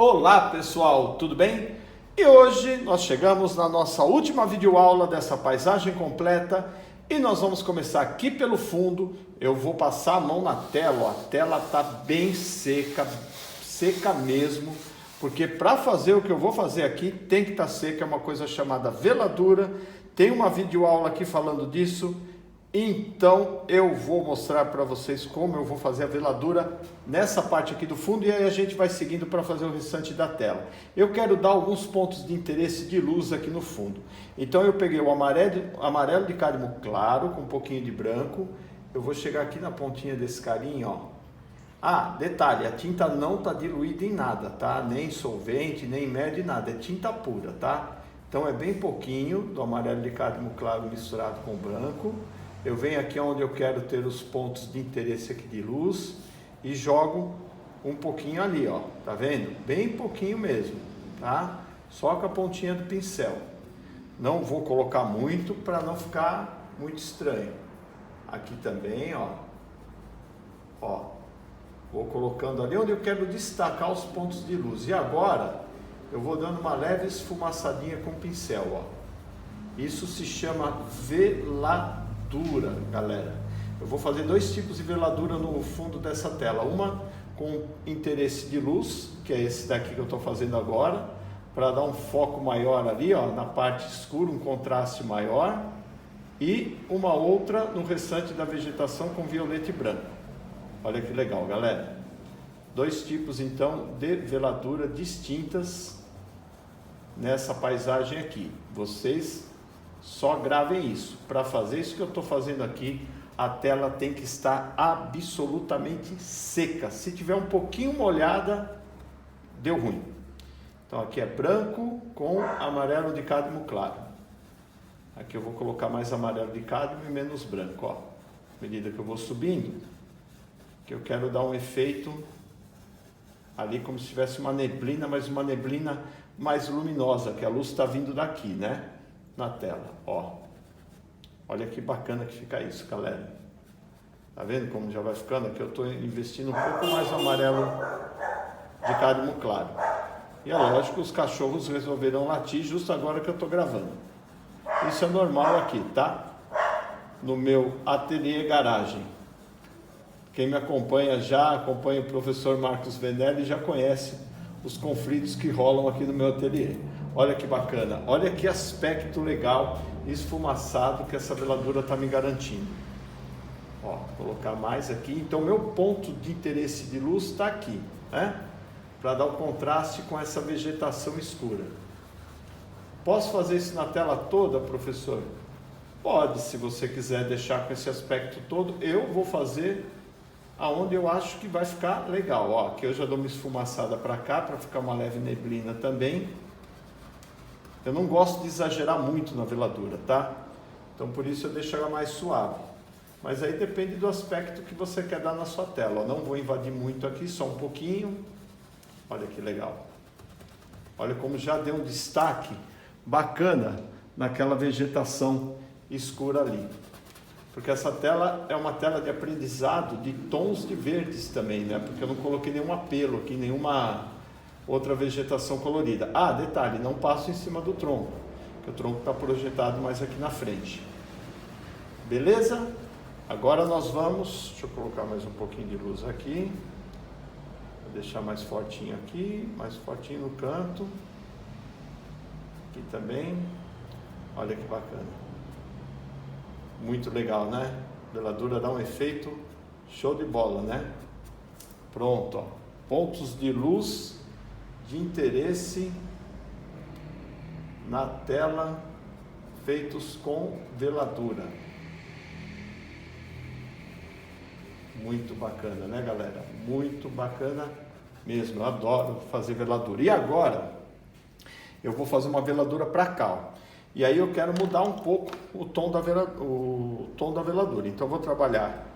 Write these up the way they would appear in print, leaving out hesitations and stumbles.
Olá pessoal, tudo bem? E hoje nós chegamos na nossa última videoaula dessa paisagem completa e nós vamos começar aqui pelo fundo. Eu vou passar a mão na tela, ó. A tela está bem seca, seca mesmo, porque para fazer o que eu vou fazer aqui tem que estar seca, é uma coisa chamada veladura. Tem uma videoaula aqui falando disso. Então eu vou mostrar para vocês como eu vou fazer a veladura nessa parte aqui do fundo e aí a gente vai seguindo para fazer o restante da tela. Eu quero dar alguns pontos de interesse de luz aqui no fundo. Então eu peguei o amarelo de cádmio claro com um pouquinho de branco. Eu vou chegar aqui na pontinha desse carinha, ó. Ah, detalhe, a tinta não está diluída em nada, tá? Nem solvente, nem médio, nada, é tinta pura, tá? Então é bem pouquinho do amarelo de cádmio claro misturado com branco. Eu venho aqui onde eu quero ter os pontos de interesse aqui de luz e jogo um pouquinho ali, ó, tá vendo? Bem pouquinho mesmo, tá? Só com a pontinha do pincel. Não vou colocar muito para não ficar muito estranho. Aqui também, ó. Ó, vou colocando ali onde eu quero destacar os pontos de luz. E agora eu vou dando uma leve esfumaçadinha com o pincel, ó. Isso se chama veladura. Galera, eu vou fazer dois tipos de veladura no fundo dessa tela, uma com interesse de luz, que é esse daqui que eu estou fazendo agora, para dar um foco maior ali, ó, na parte escura, um contraste maior, e uma outra no restante da vegetação com violeta e branco. Olha que legal, galera. Dois tipos então de veladura distintas nessa paisagem aqui. Vocês só gravem isso. Para fazer isso que eu estou fazendo aqui, a tela tem que estar absolutamente seca. Se tiver um pouquinho molhada, deu ruim. Então aqui é branco com amarelo de cádmio claro. Aqui eu vou colocar mais amarelo de cádmio e menos branco, ó. À medida que eu vou subindo, que eu quero dar um efeito ali como se tivesse uma neblina, mas uma neblina mais luminosa, que a luz está vindo daqui, né? Na tela, ó. Olha que bacana que fica isso, galera. Tá vendo como já vai ficando? Aqui eu estou investindo um pouco mais no amarelo de cádmio claro. E é lógico que os cachorros resolverão latir justo agora que eu estou gravando. Isso é normal aqui, tá? No meu ateliê garagem. Quem me acompanha acompanha o professor Marcos Venelli, já conhece os conflitos que rolam aqui no meu ateliê. Olha que bacana, olha que aspecto legal, esfumaçado que essa veladura está me garantindo. Ó, vou colocar mais aqui. Então meu ponto de interesse de luz está aqui, né? Para dar o contraste com essa vegetação escura. Posso fazer isso na tela toda, professor? Pode, se você quiser deixar com esse aspecto todo. Eu vou fazer aonde eu acho que vai ficar legal. Ó, aqui eu já dou uma esfumaçada para cá, para ficar uma leve neblina também. Eu não gosto de exagerar muito na veladura, tá? Então por isso eu deixo ela mais suave. Mas aí depende do aspecto que você quer dar na sua tela. Eu não vou invadir muito aqui, só um pouquinho. Olha que legal. Olha como já deu um destaque bacana naquela vegetação escura ali. Porque essa tela é uma tela de aprendizado de tons de verdes também, né? Porque eu não coloquei nenhum apelo aqui, nenhuma outra vegetação colorida. Ah, detalhe, não passo em cima do tronco, porque o tronco está projetado mais aqui na frente. Beleza? Agora nós vamos, deixa eu colocar mais um pouquinho de luz aqui, vou deixar mais fortinho aqui, mais fortinho no canto, aqui também. Olha que bacana. Muito legal, né? A veladura dá um efeito show de bola, né? Pronto, ó. Pontos de luz de interesse na tela feitos com veladura. Muito bacana, né, galera? Muito bacana mesmo. Eu adoro fazer veladura. E agora eu vou fazer uma veladura para cá, ó. E aí eu quero mudar um pouco o tom da veladura. Então eu vou trabalhar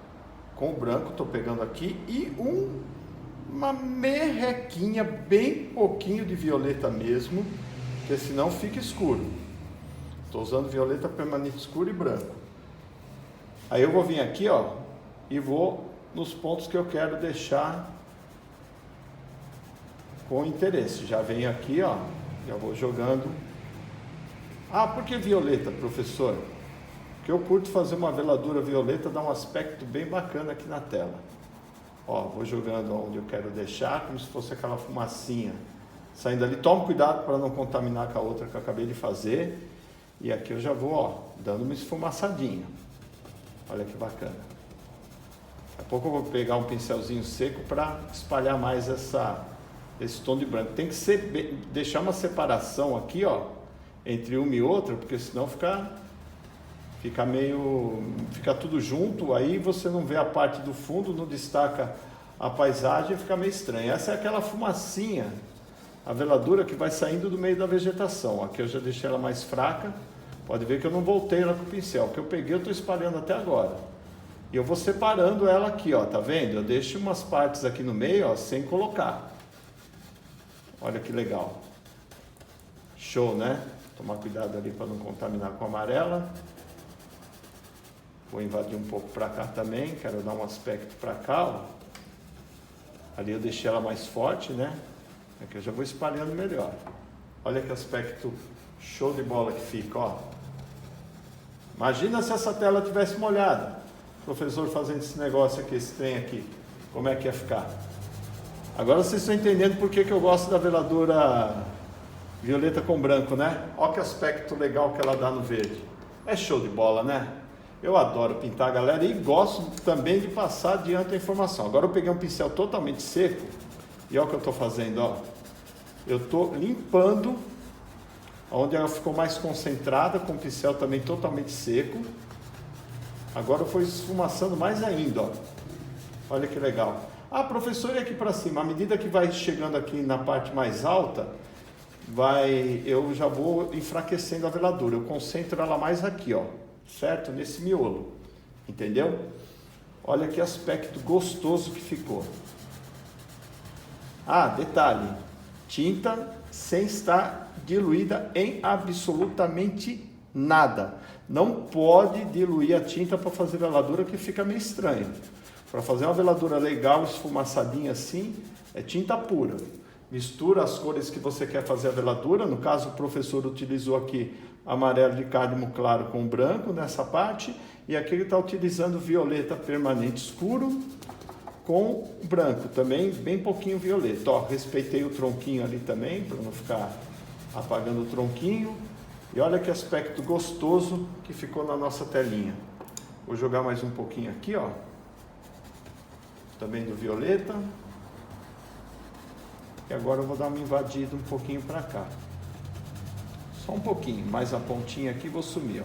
com o branco, estou pegando aqui, e uma merrequinha, bem pouquinho de violeta mesmo, porque senão fica escuro. Estou usando violeta permanente escuro e branco. Aí eu vou vir aqui, ó, e vou nos pontos que eu quero deixar com interesse. Já venho aqui, ó, já vou jogando. Ah, por que violeta, professor? Porque eu curto fazer uma veladura violeta, dá um aspecto bem bacana aqui na tela. Ó, vou jogando onde eu quero deixar, como se fosse aquela fumacinha saindo ali. Tome cuidado para não contaminar com a outra que eu acabei de fazer. E aqui eu já vou, ó, dando uma esfumaçadinha. Olha que bacana. Daqui a pouco eu vou pegar um pincelzinho seco para espalhar mais esse tom de branco. Tem que deixar uma separação aqui, ó, entre uma e outra, porque senão fica tudo junto, aí você não vê a parte do fundo, não destaca a paisagem, fica meio estranho. Essa é aquela fumacinha, a veladura que vai saindo do meio da vegetação. Aqui eu já deixei ela mais fraca, pode ver que eu não voltei lá com o pincel, o que eu peguei eu estou espalhando até agora. E eu vou separando ela aqui, ó, tá vendo? Eu deixo umas partes aqui no meio, ó, sem colocar. Olha que legal. Show, né? Tomar cuidado ali para não contaminar com a amarela. Vou invadir um pouco para cá também, quero dar um aspecto para cá, ó. Ali eu deixei ela mais forte, né? Aqui eu já vou espalhando melhor. Olha que aspecto show de bola que fica, ó. Imagina se essa tela tivesse molhada. O professor fazendo esse negócio aqui, esse trem aqui. Como é que ia ficar? Agora vocês estão entendendo por que eu gosto da veladura violeta com branco, né? Olha que aspecto legal que ela dá no verde. É show de bola, né? Eu adoro pintar a galera e gosto também de passar adiante a informação. Agora eu peguei um pincel totalmente seco e olha o que eu estou fazendo, ó. Eu estou limpando onde ela ficou mais concentrada, com o pincel também totalmente seco. Agora eu vou esfumaçando mais ainda, ó. Olha que legal. Ah, professor, e aqui para cima? À medida que vai chegando aqui na parte mais alta, eu já vou enfraquecendo a veladura. Eu concentro ela mais aqui, ó. Certo? Nesse miolo, entendeu? Olha que aspecto gostoso que ficou. Ah, detalhe, tinta sem estar diluída em absolutamente nada. Não pode diluir a tinta para fazer veladura, que fica meio estranho. Para fazer uma veladura legal, esfumaçadinha assim, é tinta pura. Mistura as cores que você quer fazer a veladura. No caso, o professor utilizou aqui amarelo de cádmio claro com branco nessa parte, e aqui ele está utilizando violeta permanente escuro com branco, também bem pouquinho violeta. Ó, respeitei o tronquinho ali também, para não ficar apagando o tronquinho. E olha que aspecto gostoso que ficou na nossa telinha. Vou jogar mais um pouquinho aqui, ó, também do violeta. E agora eu vou dar uma invadida um pouquinho para cá. Só um pouquinho, mais a pontinha aqui, vou sumir,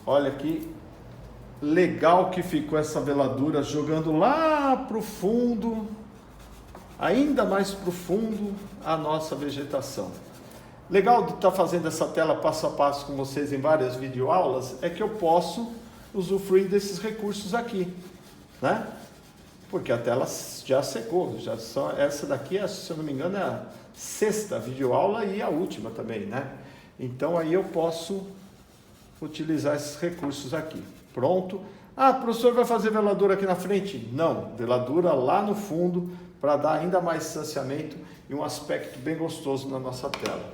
ó. Olha que legal que ficou essa veladura, jogando lá pro fundo, ainda mais pro fundo, a nossa vegetação. Legal de estar fazendo essa tela passo a passo com vocês em várias videoaulas, é que eu posso usufruir desses recursos aqui, né? Porque a tela já secou, essa daqui, se eu não me engano, é a 6ª videoaula e a última também, né? Então aí eu posso utilizar esses recursos aqui. Pronto. Ah, professor, vai fazer veladura aqui na frente? Não, veladura lá no fundo, para dar ainda mais distanciamento e um aspecto bem gostoso na nossa tela.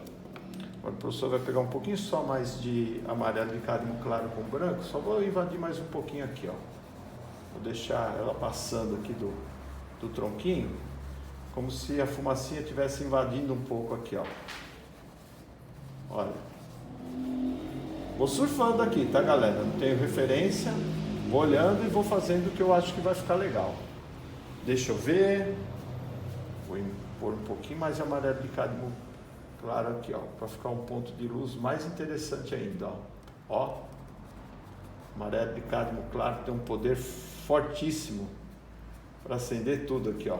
Agora o professor vai pegar um pouquinho só mais de amarelo de cádmio claro com branco, só vou invadir mais um pouquinho aqui, ó. Vou deixar ela passando aqui do tronquinho, como se a fumacinha estivesse invadindo um pouco aqui, ó. Olha. Vou surfando aqui, tá, galera? Não tenho referência. Vou olhando e vou fazendo o que eu acho que vai ficar legal. Deixa eu ver. Vou pôr um pouquinho mais de amarelo de cádmio claro aqui, ó, para ficar um ponto de luz mais interessante ainda, ó. Ó. Amarelo de cádmio claro tem um poder fortíssimo para acender tudo aqui, ó.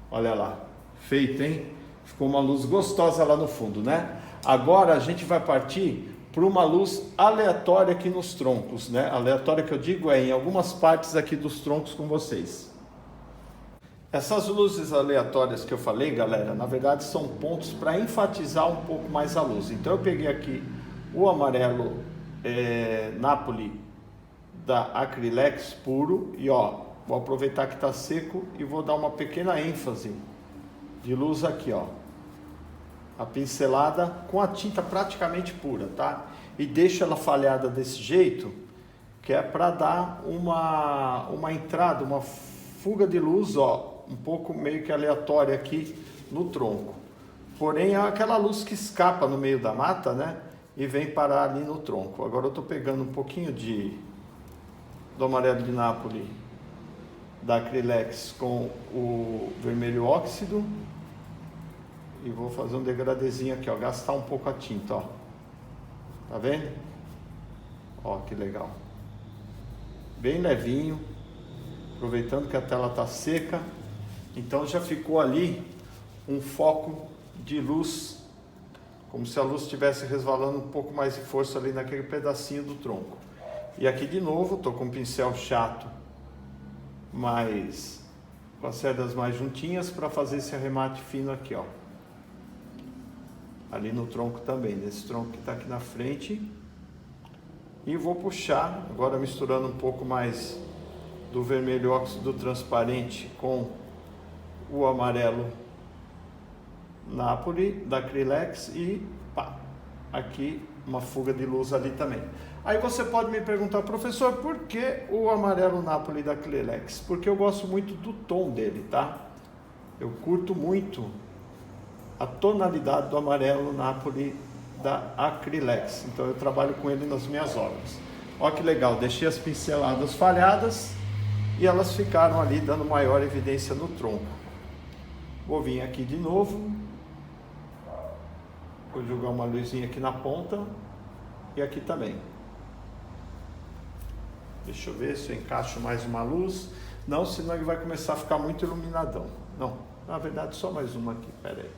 Olha lá, feito, hein? Ficou uma luz gostosa lá no fundo, né? Agora a gente vai partir para uma luz aleatória aqui nos troncos, né? Aleatória que eu digo é em algumas partes aqui dos troncos com vocês. Essas luzes aleatórias que eu falei, galera, na verdade são pontos para enfatizar um pouco mais a luz. Então eu peguei aqui o amarelo Napoli da Acrylex puro e ó, vou aproveitar que está seco e vou dar uma pequena ênfase de luz aqui, ó. A pincelada com a tinta praticamente pura, tá? E deixo ela falhada desse jeito, que é para dar uma entrada, uma fuga de luz, ó, um pouco meio que aleatória aqui no tronco. Porém, é aquela luz que escapa no meio da mata, né? E vem parar ali no tronco. Agora eu tô pegando um pouquinho do amarelo de Nápoles da Acrylex com o vermelho óxido e vou fazer um degradezinho aqui, ó, gastar um pouco a tinta, ó. Tá vendo? Ó, que legal. Bem levinho, aproveitando que a tela tá seca. Então já ficou ali um foco de luz, como se a luz estivesse resvalando um pouco mais de força ali naquele pedacinho do tronco. E aqui de novo, tô com um pincel chato, mas com as cerdas mais juntinhas para fazer esse arremate fino aqui, ó. Ali no tronco também, nesse tronco que está aqui na frente. E vou puxar, agora misturando um pouco mais do vermelho óxido transparente com o amarelo Nápoles da Acrylex e pá, aqui uma fuga de luz ali também. Aí você pode me perguntar, professor, por que o amarelo Nápoles da Acrylex? Porque eu gosto muito do tom dele, tá? Eu curto muito a tonalidade do amarelo Nápoles da Acrylex, então eu trabalho com ele nas minhas obras. Olha que legal, deixei as pinceladas falhadas e elas ficaram ali dando maior evidência no tronco. Vou vir aqui de novo, vou jogar uma luzinha aqui na ponta e aqui também. Deixa eu ver se eu encaixo mais uma luz. Não, senão ele vai começar a ficar muito iluminadão. Não, na verdade só mais uma aqui, pera aí.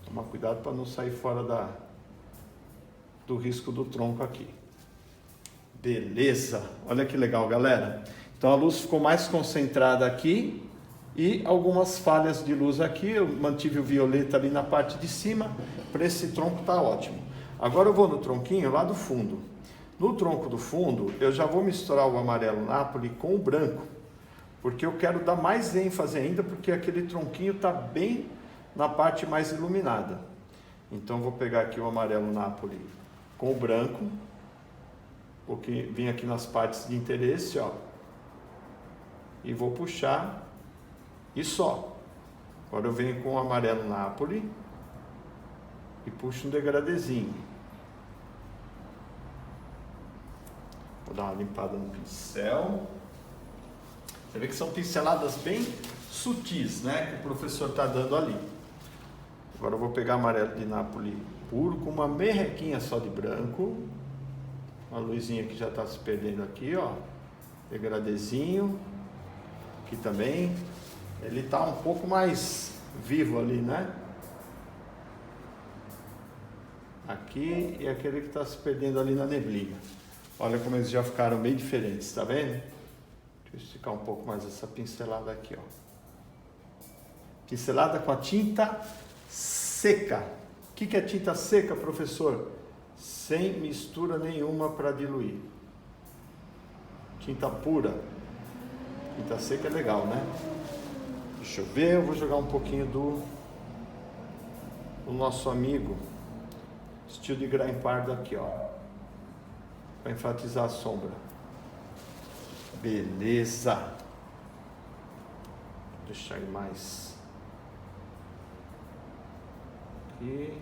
Tomar cuidado para não sair fora do risco do tronco aqui. Beleza, olha que legal, galera. Então a luz ficou mais concentrada aqui e algumas falhas de luz aqui. Eu mantive o violeta ali na parte de cima. Para esse tronco tá ótimo. Agora eu vou no tronquinho lá do fundo. No tronco do fundo eu já vou misturar o amarelo Nápoles com o branco, porque eu quero dar mais ênfase ainda, porque aquele tronquinho tá bem na parte mais iluminada. Então vou pegar aqui o amarelo Nápoles com o branco, vim aqui nas partes de interesse, ó, e vou puxar e só. Agora eu venho com o amarelo Nápoles e puxo um degradezinho. Vou dar uma limpada no pincel. Você vê que são pinceladas bem sutis, né, que o professor está dando ali. Agora eu vou pegar amarelo de Nápoles puro com uma merrequinha só de branco. Uma luzinha que já está se perdendo aqui, ó. Degradezinho. Aqui também. Ele está um pouco mais vivo ali, né? Aqui e aquele que está se perdendo ali na neblina. Olha como eles já ficaram bem diferentes, tá vendo? Deixa eu esticar um pouco mais essa pincelada aqui, ó. Pincelada com a tinta seca. O que é tinta seca, professor? Sem mistura nenhuma para diluir. Tinta pura. Tinta seca é legal, né? Deixa eu ver, eu vou jogar um pouquinho do nosso amigo Steel de Grain Pardo aqui, ó, para enfatizar a sombra. Beleza. Vou deixar ele mais aqui.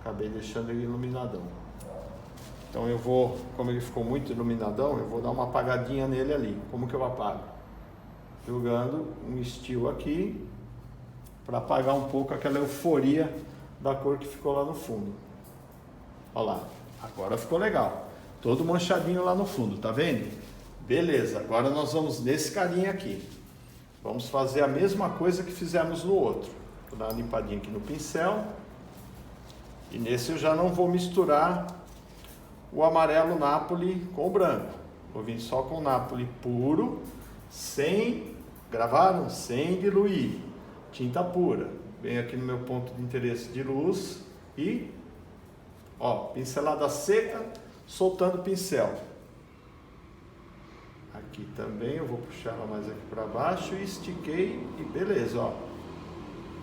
Acabei deixando ele iluminadão. Então eu vou, como ele ficou muito iluminadão, eu vou dar uma apagadinha nele ali. Como que eu apago? Jogando um Steel aqui para apagar um pouco aquela euforia da cor que ficou lá no fundo. Olha lá, agora ficou legal. Todo manchadinho lá no fundo, tá vendo? Beleza, agora nós vamos nesse carinha aqui. Vamos fazer a mesma coisa que fizemos no outro. Vou dar uma limpadinha aqui no pincel. E nesse eu já não vou misturar o amarelo Nápoles com o branco. Vou vir só com o Nápoles puro, sem, gravaram? Sem diluir. Tinta pura. Venho aqui no meu ponto de interesse de luz e, ó, pincelada seca, soltando o pincel. Aqui também eu vou puxar ela mais aqui para baixo e estiquei e beleza, ó.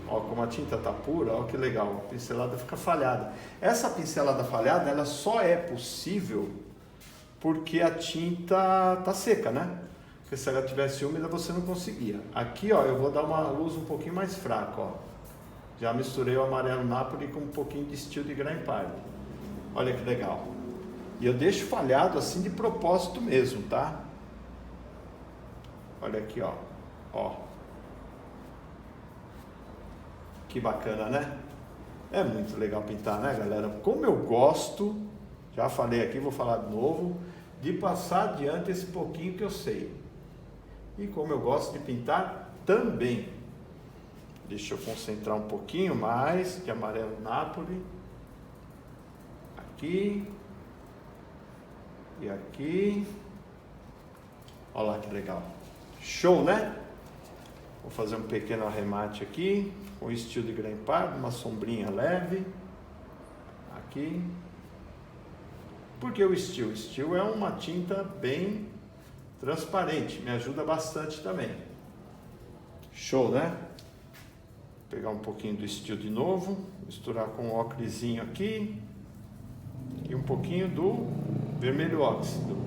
Ó como a tinta tá pura, ó que legal, a pincelada fica falhada. Essa pincelada falhada, ela só é possível porque a tinta tá seca, né? Porque se ela tivesse úmida você não conseguia. Aqui, ó, eu vou dar uma luz um pouquinho mais fraca, ó. Já misturei o amarelo Napoli com um pouquinho de Steel de Grand Park. Olha que legal. E eu deixo falhado assim de propósito mesmo, tá? Olha aqui, ó. Ó. Que bacana, né? É muito legal pintar, né, galera? Como eu gosto, já falei aqui, vou falar de novo, de passar adiante esse pouquinho que eu sei. E como eu gosto de pintar também. Deixa eu concentrar um pouquinho mais de amarelo Napoli. Aqui. E aqui. Olha lá que legal. Show, né? Vou fazer um pequeno arremate aqui, com o Steel de Grand Park, uma sombrinha leve. Aqui. Por que o Steel? O Steel é uma tinta bem transparente, me ajuda bastante também. Show, né? Vou pegar um pouquinho do Steel de novo, misturar com o ocrezinho aqui e um pouquinho do vermelho óxido.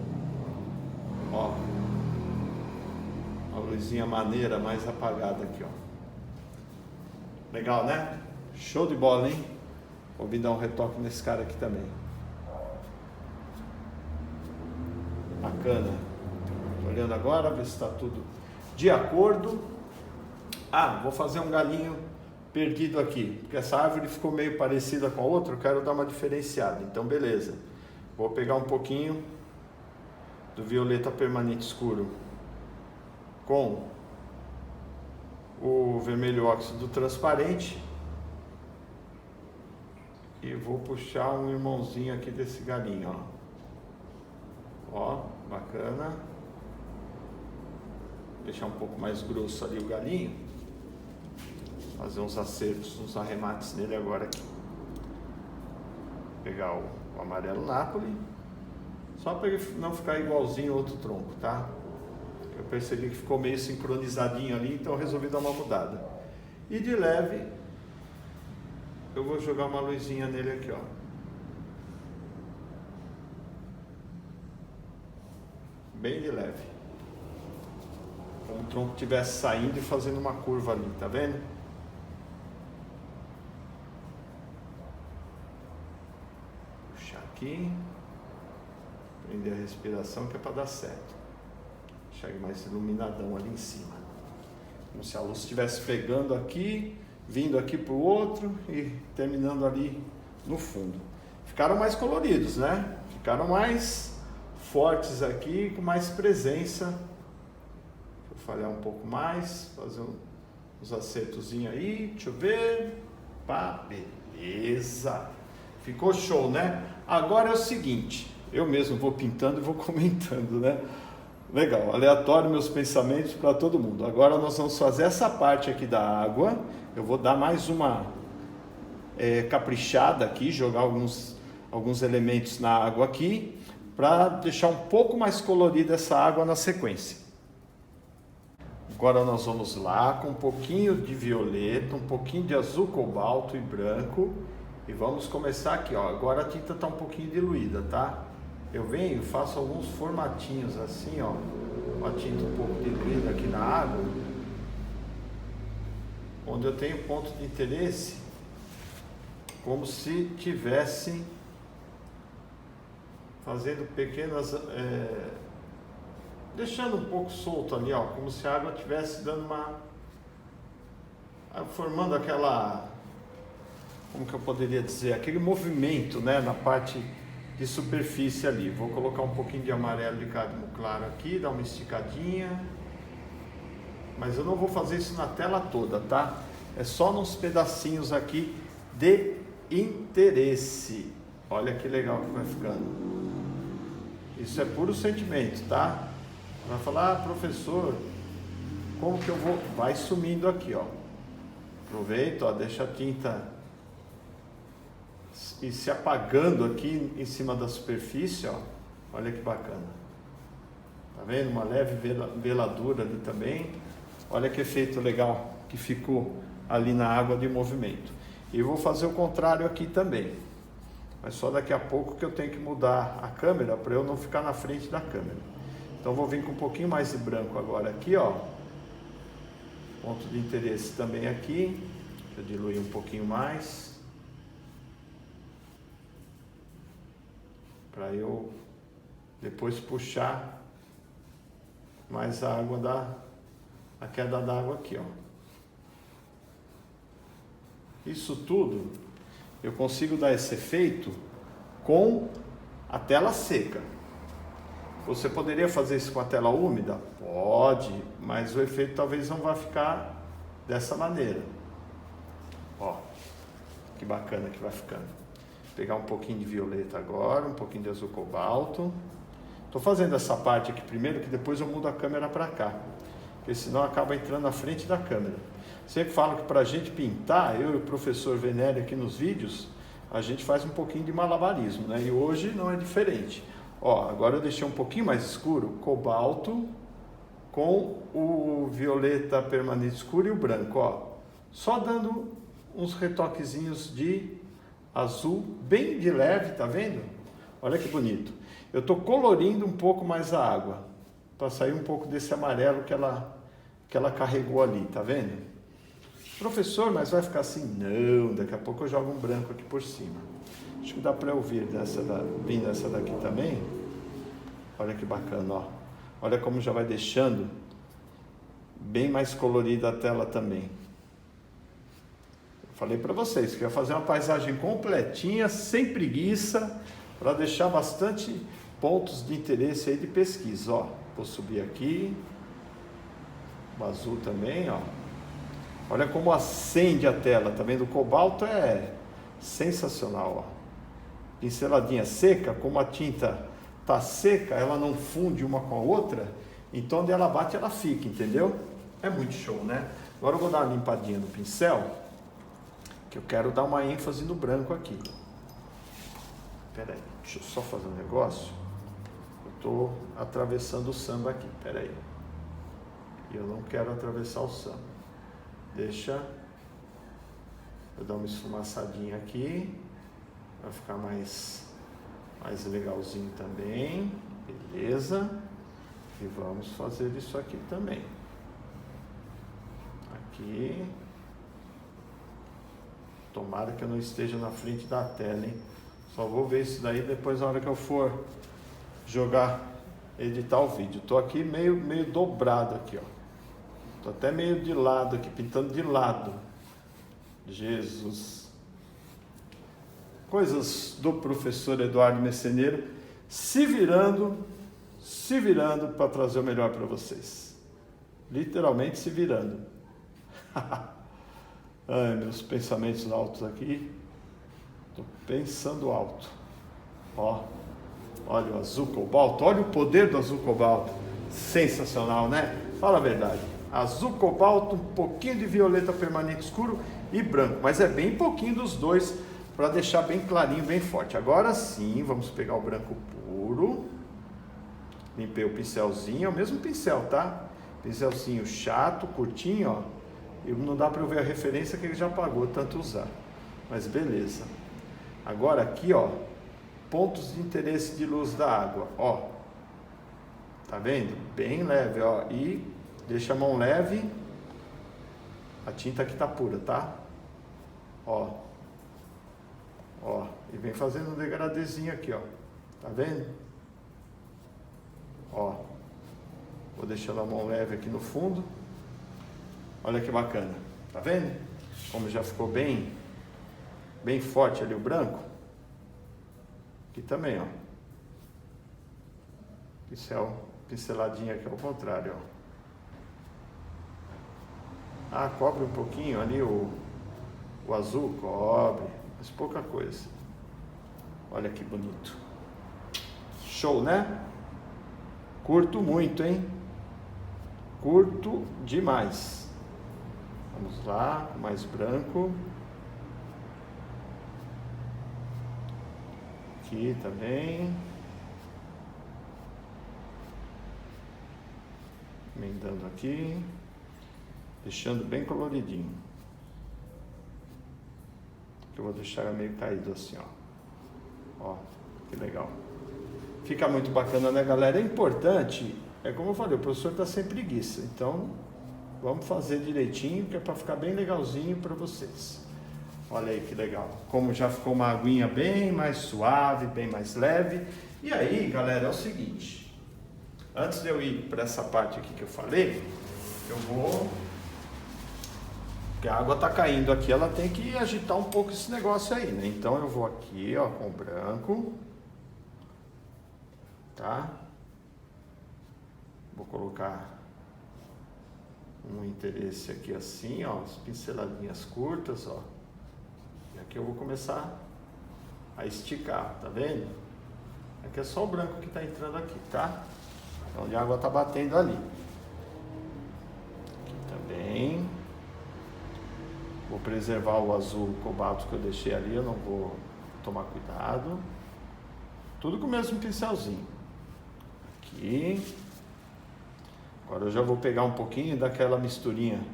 Ó, uma luzinha maneira mais apagada aqui, ó. Legal, né? Show de bola, hein? Vou vir dar um retoque nesse cara aqui também. Bacana. Tô olhando agora, ver se está tudo de acordo. Ah, vou fazer um galinho perdido aqui, porque essa árvore ficou meio parecida com a outra, eu quero dar uma diferenciada. Então, beleza. Vou pegar um pouquinho do violeta permanente escuro com o vermelho óxido transparente e vou puxar um irmãozinho aqui desse galinho, ó. Ó, bacana. Deixar um pouco mais grosso ali o galinho. Fazer uns acertos, uns arremates nele agora aqui. Pegar o amarelo Napoli. Só para ele não ficar igualzinho ao outro tronco, tá? Eu percebi que ficou meio sincronizadinho ali, então eu resolvi dar uma mudada. E de leve, eu vou jogar uma luzinha nele aqui, ó. Bem de leve. Como o tronco estivesse saindo e fazendo uma curva ali, tá vendo? Puxar aqui. Prender a respiração que é para dar certo. Deixar ele mais iluminadão ali em cima. Como se a luz estivesse pegando aqui, vindo aqui para o outro e terminando ali no fundo. Ficaram mais coloridos, né? Ficaram mais fortes aqui, com mais presença. Vou falhar um pouco mais, fazer uns acertozinhos aí, deixa eu ver. Pá, beleza. Ficou show, né? Agora é o seguinte, eu mesmo vou pintando e vou comentando, né? Legal, aleatório meus pensamentos para todo mundo. Agora nós vamos fazer essa parte aqui da água. Eu vou dar mais uma caprichada aqui, jogar alguns elementos na água aqui, para deixar um pouco mais colorida essa água na sequência. Agora nós vamos lá com um pouquinho de violeta, um pouquinho de azul cobalto e branco e vamos começar aqui, ó. Agora a tinta está um pouquinho diluída, tá? Eu venho e faço alguns formatinhos assim, ó, com a tinta um pouco diluída aqui na água, onde eu tenho ponto de interesse, como se tivesse fazendo pequenas, deixando um pouco solto ali, ó, como se a água estivesse dando formando aquela, como que eu poderia dizer, aquele movimento, né, na parte de superfície ali. Vou colocar um pouquinho de amarelo de cádmio claro aqui, dar uma esticadinha, mas eu não vou fazer isso na tela toda, tá? É só nos pedacinhos aqui de interesse. Olha que legal que vai ficando. Isso é puro sentimento, tá? Vai falar, professor, como que eu vou? Vai sumindo aqui, ó. Aproveita, ó, deixa a tinta ir se apagando aqui em cima da superfície, ó. Olha que bacana. Tá vendo? Uma leve veladura ali também. Olha que efeito legal que ficou ali na água de movimento. E vou fazer o contrário aqui também. Mas só daqui a pouco que eu tenho que mudar a câmera para eu não ficar na frente da câmera. Então vou vir com um pouquinho mais de branco agora aqui, ó. Ponto de interesse também aqui. Deixa eu diluir um pouquinho mais. Para eu depois puxar mais a água a queda d'água aqui, ó. Isso tudo eu consigo dar esse efeito com a tela seca. Você poderia fazer isso com a tela úmida? Pode, mas o efeito talvez não vá ficar dessa maneira. Ó, que bacana que vai ficando. Vou pegar um pouquinho de violeta agora, um pouquinho de azul cobalto. Estou fazendo essa parte aqui primeiro, que depois eu mudo a câmera para cá, porque senão acaba entrando na frente da câmera. Sempre falo que para a gente pintar, eu e o professor Venere aqui nos vídeos, a gente faz um pouquinho de malabarismo, né? E hoje não é diferente. Ó, agora eu deixei um pouquinho mais escuro, cobalto com o violeta permanente escuro e o branco, ó. Só dando uns retoquezinhos de azul, bem de leve, tá vendo? Olha que bonito. Eu estou colorindo um pouco mais a água, para sair um pouco desse amarelo que ela carregou ali, tá vendo? Professor, mas vai ficar assim? Não, daqui a pouco eu jogo um branco aqui por cima. Acho que dá para eu vir vindo essa daqui também. Olha que bacana, ó. Olha como já vai deixando bem mais colorida a tela também. Eu falei para vocês que eu ia fazer uma paisagem completinha, sem preguiça, para deixar bastante pontos de interesse aí de pesquisa, ó. Vou subir aqui. O azul também, ó. Olha como acende a tela, tá vendo? O cobalto é sensacional, ó. Pinceladinha seca, como a tinta tá seca, ela não funde uma com a outra, então onde ela bate, ela fica, entendeu? É muito show, né? Agora eu vou dar uma limpadinha no pincel, que eu quero dar uma ênfase no branco aqui. Pera aí, deixa eu só fazer um negócio. Eu tô atravessando o samba aqui, pera aí. E eu não quero atravessar o samba. Deixa eu dar uma esfumaçadinha aqui, vai ficar mais legalzinho também, beleza? E vamos fazer isso aqui também. Aqui. Tomara que eu não esteja na frente da tela, hein? Só vou ver isso daí depois na hora que eu for editar o vídeo. Tô aqui meio dobrado aqui, ó. Tô até meio de lado aqui, pintando de lado. Jesus. Coisas do professor Eduardo Messeneiro, se virando para trazer o melhor para vocês. Literalmente se virando. Ai, meus pensamentos altos aqui. Tô pensando alto. Ó, olha o azul cobalto, olha o poder do azul cobalto. Sensacional, né? Fala a verdade. Azul cobalto, um pouquinho de violeta permanente escuro e branco, mas é bem pouquinho dos dois para deixar bem clarinho, bem forte. Agora sim, vamos pegar o branco puro. Limpei o pincelzinho, é o mesmo pincel, tá? Pincelzinho chato, curtinho, ó. E não dá para eu ver a referência que ele já apagou tanto usar. Mas beleza. Agora aqui, ó, pontos de interesse de luz da água, ó. Tá vendo? Bem leve, ó. E deixa a mão leve. A tinta aqui tá pura, tá? Ó. Ó. E vem fazendo um degradezinho aqui, ó. Tá vendo? Ó. Vou deixando a mão leve aqui no fundo. Olha que bacana. Tá vendo? Como já ficou bem forte ali o branco. Aqui também, ó. Pinceladinha aqui ao contrário, ó. Ah, cobre um pouquinho ali o azul, cobre, mas pouca coisa. Olha que bonito. Show, né? Curto muito, hein? Curto demais. Vamos lá, mais branco. Aqui também. Emendando aqui, deixando bem coloridinho. Eu vou deixar meio caído assim, ó, que legal. Fica muito bacana, né, galera? É importante, como eu falei, o professor tá sem preguiça, então vamos fazer direitinho, que é para ficar bem legalzinho para vocês. Olha aí que legal, como já ficou uma aguinha bem mais suave, bem mais leve. E aí, galera, é o seguinte, antes de eu ir para essa parte aqui que eu falei, eu vou... Porque a água tá caindo aqui, ela tem que agitar um pouco esse negócio aí, né? Então eu vou aqui, ó, com o branco, tá? Vou colocar um interesse aqui assim, ó, as pinceladinhas curtas, ó. E aqui eu vou começar a esticar, tá vendo? Aqui é só o branco que tá entrando aqui, tá? Onde a água tá batendo ali. Aqui também. Vou preservar o azul cobalto que eu deixei ali, eu não vou tomar cuidado. Tudo com o mesmo pincelzinho. Aqui. Agora eu já vou pegar um pouquinho daquela misturinha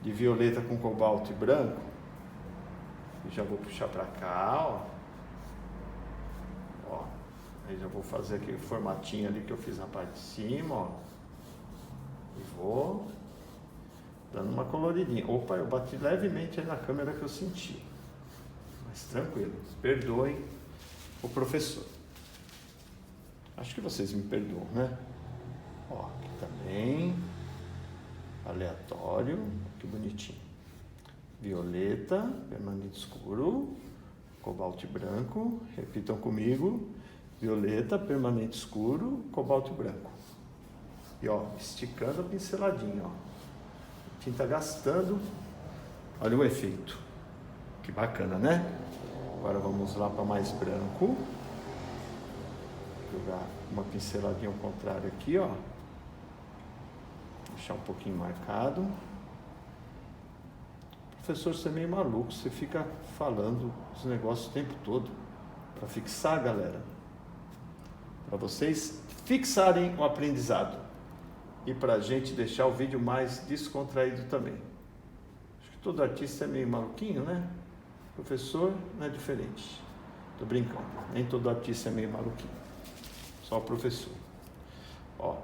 de violeta com cobalto e branco. E já vou puxar pra cá, ó. Ó. Aí já vou fazer aquele formatinho ali que eu fiz na parte de cima, ó. E vou... dando uma coloridinha. Opa, eu bati levemente aí na câmera que eu senti. Mas tranquilo, perdoem o professor. Acho que vocês me perdoam, né? Ó, aqui também. Aleatório, que bonitinho. Violeta, permanente escuro, cobalto e branco. Repitam comigo. Violeta, permanente escuro, cobalto e branco. E ó, esticando a pinceladinha, ó. Tinta gastando, olha o efeito, que bacana, né? Agora vamos lá para mais branco, jogar uma pinceladinha ao contrário aqui, ó, deixar um pouquinho marcado. Professor, você é meio maluco, você fica falando os negócios o tempo todo, para fixar, galera, para vocês fixarem o aprendizado. E para a gente deixar o vídeo mais descontraído também. Acho que todo artista é meio maluquinho, né? Professor não é diferente. Tô brincando, nem todo artista é meio maluquinho. Só o professor. Ó,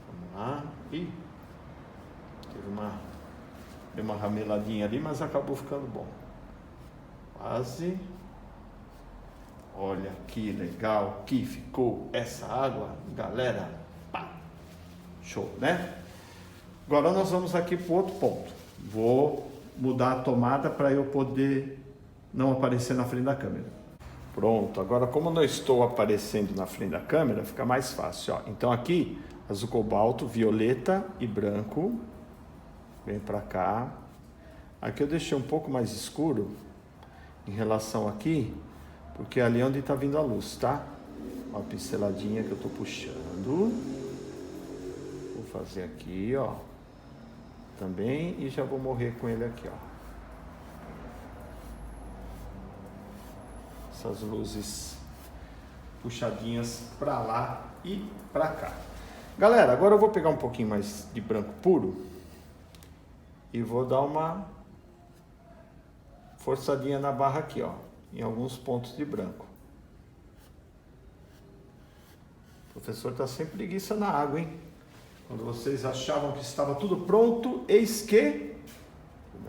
vamos lá. Ih, deu uma rameladinha ali, mas acabou ficando bom. Quase. Olha que legal que ficou essa água, galera. Show, né? Agora nós vamos aqui para o outro ponto. Vou mudar a tomada para eu poder não aparecer na frente da câmera. Pronto, agora como eu não estou aparecendo na frente da câmera, fica mais fácil, ó. Então aqui, azul cobalto, violeta e branco. Vem para cá. Aqui eu deixei um pouco mais escuro em relação aqui, porque é ali onde está vindo a luz, tá? Uma pinceladinha que eu estou puxando. Vou fazer aqui, ó, também, e já vou morrer com ele aqui, ó. Essas luzes puxadinhas pra lá e pra cá. Galera, agora eu vou pegar um pouquinho mais de branco puro e vou dar uma forçadinha na barra aqui, ó, em alguns pontos de branco. O professor tá sem preguiça na água, hein? Quando vocês achavam que estava tudo pronto, eis que...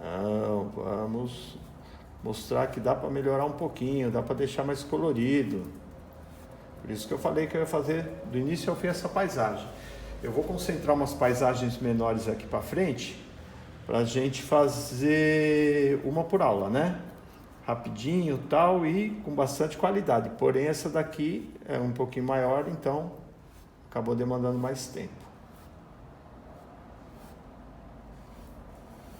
Não, vamos mostrar que dá para melhorar um pouquinho, dá para deixar mais colorido. Por isso que eu falei que eu ia fazer do início ao fim essa paisagem. Eu vou concentrar umas paisagens menores aqui para frente, para a gente fazer uma por aula, né? Rapidinho tal e com bastante qualidade. Porém, essa daqui é um pouquinho maior, então acabou demandando mais tempo.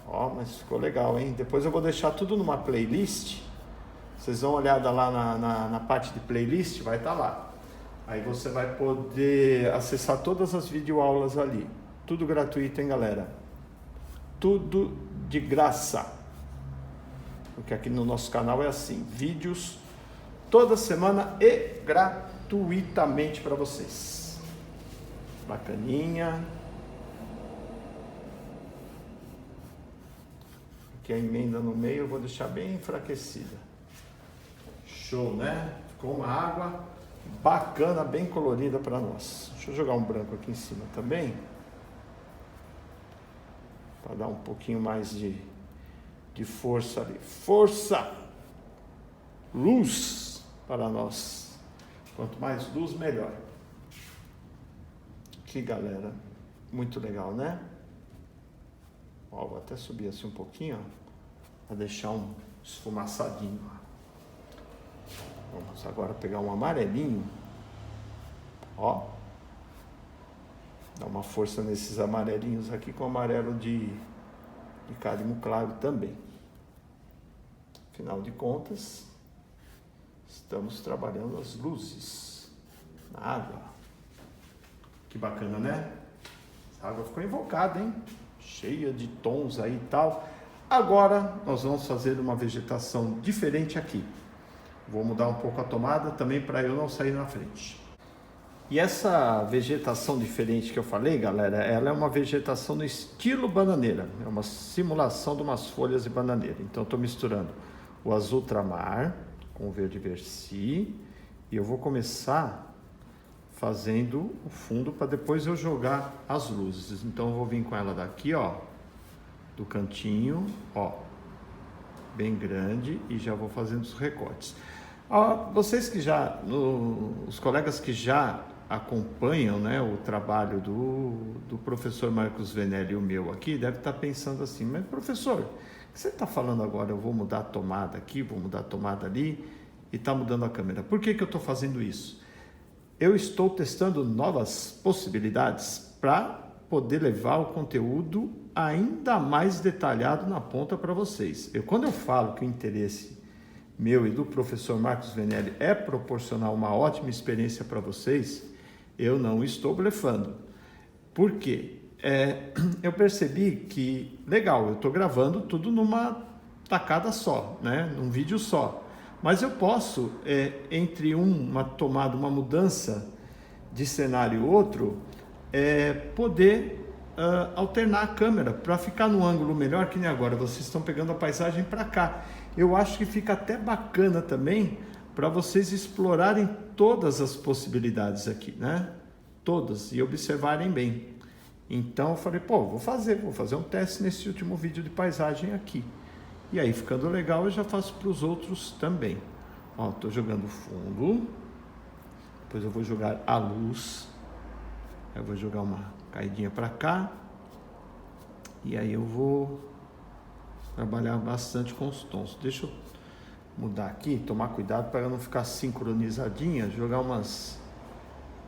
Ó, mas ficou legal, hein? Depois eu vou deixar tudo numa playlist. Vocês dão uma olhada lá na parte de playlist, vai estar lá. Aí você vai poder acessar todas as videoaulas ali. Tudo gratuito, hein, galera? Tudo de graça. Porque aqui no nosso canal é assim, vídeos toda semana e gratuitamente para vocês. Bacaninha. Aqui a emenda no meio eu vou deixar bem enfraquecida. Show, né? Ficou uma água bacana, bem colorida para nós. Deixa eu jogar um branco aqui em cima também, para dar um pouquinho mais de força ali. Força! Luz para nós. Quanto mais luz, melhor. Que galera, muito legal, né? Ó, vou até subir assim um pouquinho, ó, para deixar um esfumaçadinho. Vamos agora pegar um amarelinho, ó, dá uma força nesses amarelinhos aqui com amarelo de cádmio claro também. Afinal de contas, estamos trabalhando as luzes na água. Que bacana, né? Essa água ficou invocada, hein? Cheia de tons aí e tal. Agora nós vamos fazer uma vegetação diferente aqui. Vou mudar um pouco a tomada também para eu não sair na frente. E essa vegetação diferente que eu falei, galera, ela é uma vegetação no estilo bananeira. É uma simulação de umas folhas de bananeira. Então eu estou misturando o azul ultramar com o verde versi. E eu vou começar fazendo o fundo para depois eu jogar as luzes. Então eu vou vir com ela daqui, ó, do cantinho, ó, bem grande, e já vou fazendo os recortes. Vocês que já, os colegas que já acompanham, né, o trabalho do professor Marcos Venelli e o meu aqui, devem estar pensando assim, mas professor, o que você está falando agora? Eu vou mudar a tomada aqui, vou mudar a tomada ali, e está mudando a câmera. Por que eu estou fazendo isso? Eu estou testando novas possibilidades para poder levar o conteúdo ainda mais detalhado na ponta para vocês. Quando eu falo que o interesse meu e do professor Marcos Venelli é proporcionar uma ótima experiência para vocês, eu não estou blefando. Por quê? Eu percebi que, legal, eu estou gravando tudo numa tacada só, né? Num vídeo só. Mas eu posso, entre uma tomada, uma mudança de cenário e outro, poder alternar a câmera para ficar no ângulo melhor, que nem agora. Vocês estão pegando a paisagem para cá. Eu acho que fica até bacana também para vocês explorarem todas as possibilidades aqui, né? Todas, e observarem bem. Então eu falei, vou fazer um teste nesse último vídeo de paisagem aqui. E aí, ficando legal, eu já faço para os outros também. Ó, tô jogando fundo. Depois eu vou jogar a luz. Eu vou jogar uma caidinha para cá. E aí eu vou trabalhar bastante com os tons. Deixa eu mudar aqui, tomar cuidado para não ficar sincronizadinha. Jogar umas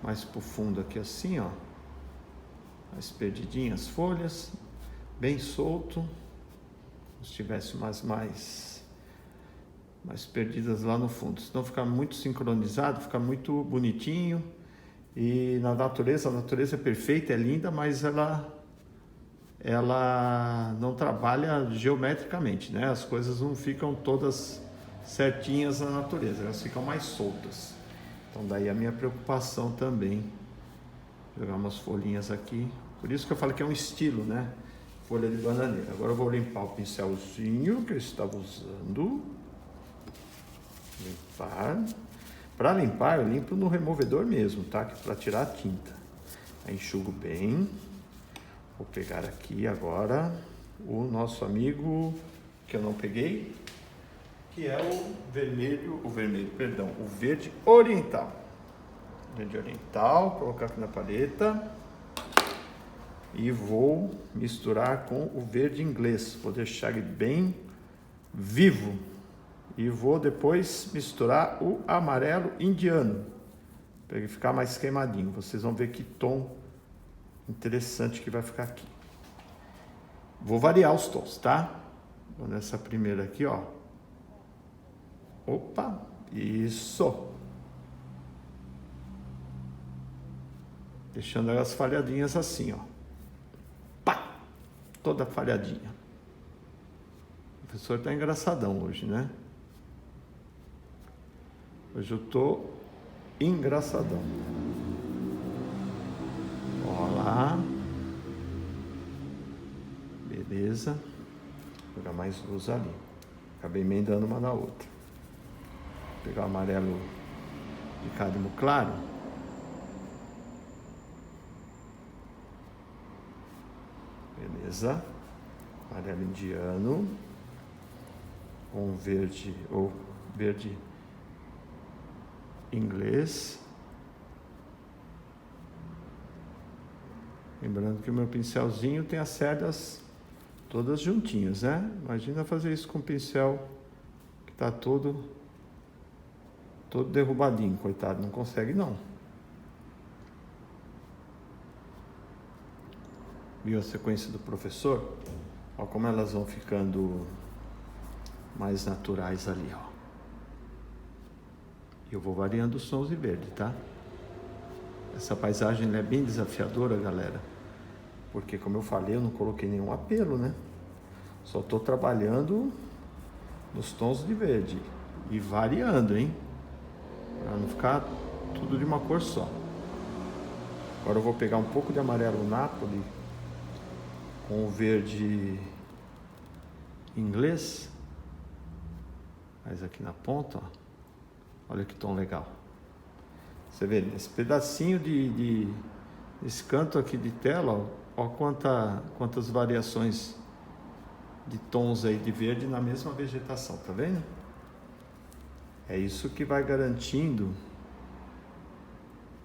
mais pro fundo aqui assim, ó. Mais perdidinhas, folhas. Bem solto. Se tivesse umas mais perdidas lá no fundo, senão fica muito sincronizado, fica muito bonitinho. E na natureza, a natureza é perfeita, é linda, mas ela não trabalha geometricamente, né? As coisas não ficam todas certinhas na natureza, elas ficam mais soltas. Então daí a minha preocupação também, jogar umas folhinhas aqui, por isso que eu falo que é um estilo, né? Folha de bananeira. Agora eu vou limpar o pincelzinho que eu estava usando. Limpar. Para limpar, eu limpo no removedor mesmo, tá? Para tirar a tinta. Aí enxugo bem. Vou pegar aqui agora o nosso amigo que eu não peguei, que é o verde oriental. Verde oriental, colocar aqui na paleta. E vou misturar com o verde inglês, vou deixar ele bem vivo. E vou depois misturar o amarelo indiano, para ele ficar mais queimadinho. Vocês vão ver que tom interessante que vai ficar aqui. Vou variar os tons, tá? Vou nessa primeira aqui, ó. Opa, isso. Deixando elas falhadinhas assim, ó. Toda falhadinha. O professor tá engraçadão hoje, né? Hoje eu tô engraçadão. Ó lá. Beleza. jogar mais luz ali. Acabei emendando uma na outra. Vou pegar o amarelo de cádmio claro. Beleza. Amarelo indiano. Com verde ou verde inglês. Lembrando que o meu pincelzinho tem as cerdas todas juntinhas, né? Imagina fazer isso com o pincel que está todo derrubadinho, coitado, não consegue não. Viu a sequência do professor? Olha como elas vão ficando mais naturais ali, ó. Eu vou variando os tons de verde, tá? Essa paisagem é bem desafiadora, galera, porque, como eu falei, eu não coloquei nenhum apelo, né? Só estou trabalhando nos tons de verde e variando, hein? Para não ficar tudo de uma cor só. Agora eu vou pegar um pouco de amarelo Napoli com o verde inglês, mas aqui na ponta, ó. Olha que tom legal. Você vê, esse pedacinho esse canto aqui de tela, ó quantas variações de tons aí de verde na mesma vegetação, tá vendo? É isso que vai garantindo,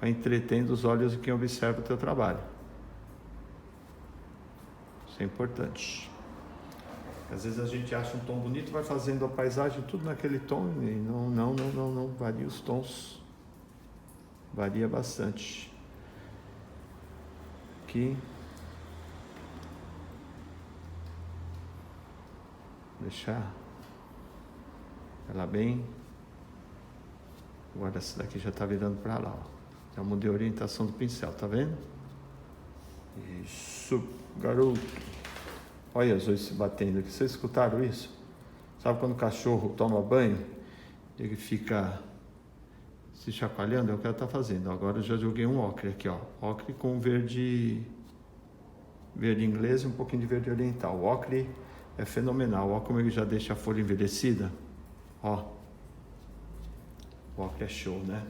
vai entretendo os olhos de quem observa o teu trabalho. Isso é importante. Às vezes a gente acha um tom bonito, vai fazendo a paisagem tudo naquele tom e não, varia os tons. Varia bastante. Aqui. Deixar ela bem. Agora essa daqui já está virando para lá, ó. Já mudei a orientação do pincel, tá vendo? Isso, garoto. Olha as oito se batendo aqui. Vocês escutaram isso? Sabe quando o cachorro toma banho? Ele fica se chacoalhando, é o que ela está fazendo. Agora eu já joguei um ocre aqui, ó. Ocre com verde inglês e um pouquinho de verde oriental. O ocre é fenomenal. Olha como ele já deixa a folha envelhecida. Ó. O ocre é show, né?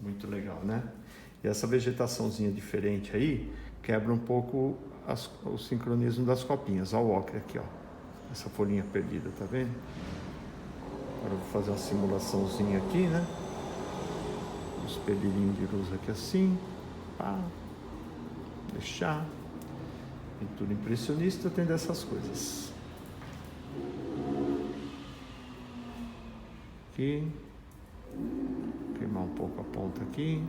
Muito legal, né? E essa vegetaçãozinha diferente aí quebra um pouco o sincronismo das copinhas. Olha o ocre aqui, ó. Essa folhinha perdida, tá vendo? Agora eu vou fazer uma simulaçãozinha aqui, né? Os pelinhos de luz aqui assim, pá, deixar. Pintura impressionista tem dessas coisas. Aqui, queimar um pouco a ponta aqui,